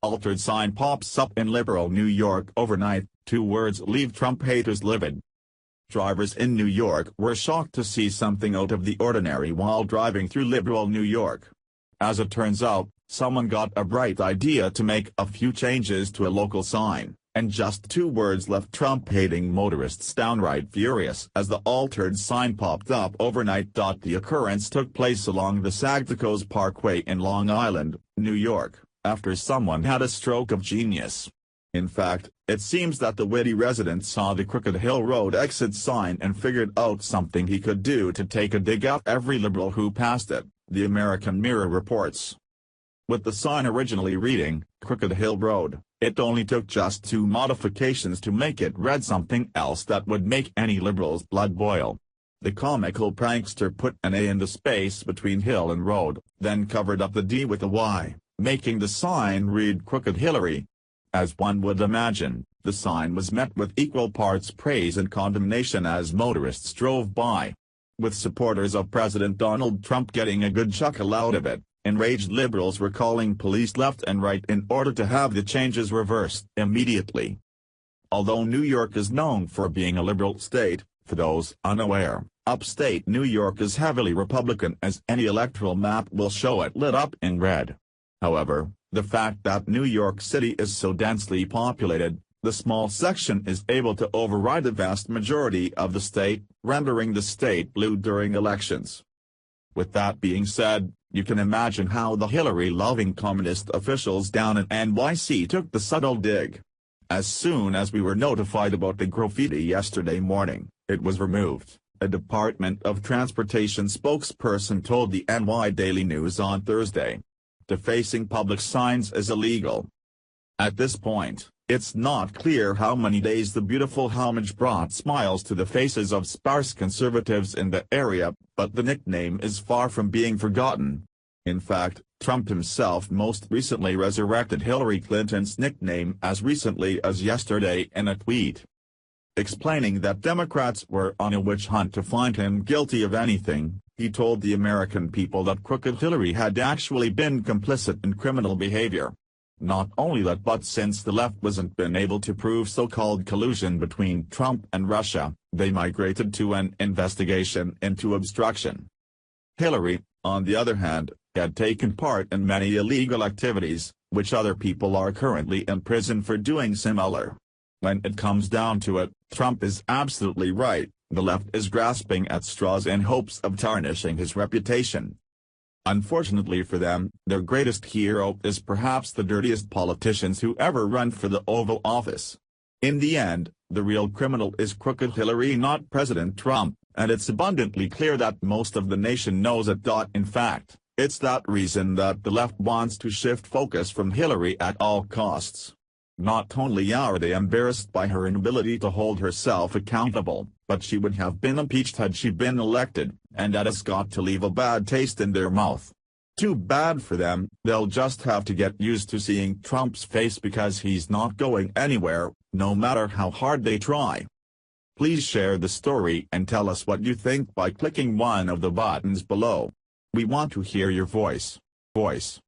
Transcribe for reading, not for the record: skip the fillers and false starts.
Altered sign pops up in liberal New York overnight, 2 words leave Trump haters livid. Drivers in New York were shocked to see something out of the ordinary while driving through liberal New York. As it turns out, someone got a bright idea to make a few changes to a local sign, and just 2 words left Trump-hating motorists downright furious as the altered sign popped up overnight. The occurrence took place along the Sagtikos Parkway in Long Island, New York, after someone had a stroke of genius. In fact, it seems that the witty resident saw the Crooked Hill Road exit sign and figured out something he could do to take a dig at every liberal who passed it, the American Mirror reports. With the sign originally reading, Crooked Hill Road, it only took just 2 modifications to make it read something else that would make any liberal's blood boil. The comical prankster put an A in the space between Hill and Road, then covered up the D with a Y, making the sign read Crooked Hillary. As one would imagine, the sign was met with equal parts praise and condemnation as motorists drove by. With supporters of President Donald Trump getting a good chuckle out of it, enraged liberals were calling police left and right in order to have the changes reversed immediately. Although New York is known for being a liberal state, for those unaware, upstate New York is heavily Republican, as any electoral map will show it lit up in red. However, the fact that New York City is so densely populated, the small section is able to override the vast majority of the state, rendering the state blue during elections. With that being said, you can imagine how the Hillary-loving communist officials down in NYC took the subtle dig. As soon as we were notified about the graffiti yesterday morning, it was removed, a Department of Transportation spokesperson told the NY Daily News on Thursday. Defacing public signs is illegal. At this point, it's not clear how many days the beautiful homage brought smiles to the faces of sparse conservatives in the area, but the nickname is far from being forgotten. In fact, Trump himself most recently resurrected Hillary Clinton's nickname as recently as yesterday in a tweet. Explaining that Democrats were on a witch hunt to find him guilty of anything, he told the American people that Crooked Hillary had actually been complicit in criminal behavior. Not only that, but since the left wasn't been able to prove so-called collusion between Trump and Russia, they migrated to an investigation into obstruction. Hillary, on the other hand, had taken part in many illegal activities, which other people are currently in prison for doing similar. When it comes down to it, Trump is absolutely right, the left is grasping at straws in hopes of tarnishing his reputation. Unfortunately for them, their greatest hero is perhaps the dirtiest politicians who ever run for the Oval Office. In the end, the real criminal is Crooked Hillary, not President Trump, and it's abundantly clear that most of the nation knows it. In fact, it's that reason that the left wants to shift focus from Hillary at all costs. Not only are they embarrassed by her inability to hold herself accountable, but she would have been impeached had she been elected, and that has got to leave a bad taste in their mouth. Too bad for them, they'll just have to get used to seeing Trump's face because he's not going anywhere, no matter how hard they try. Please share the story and tell us what you think by clicking one of the buttons below. We want to hear your voice.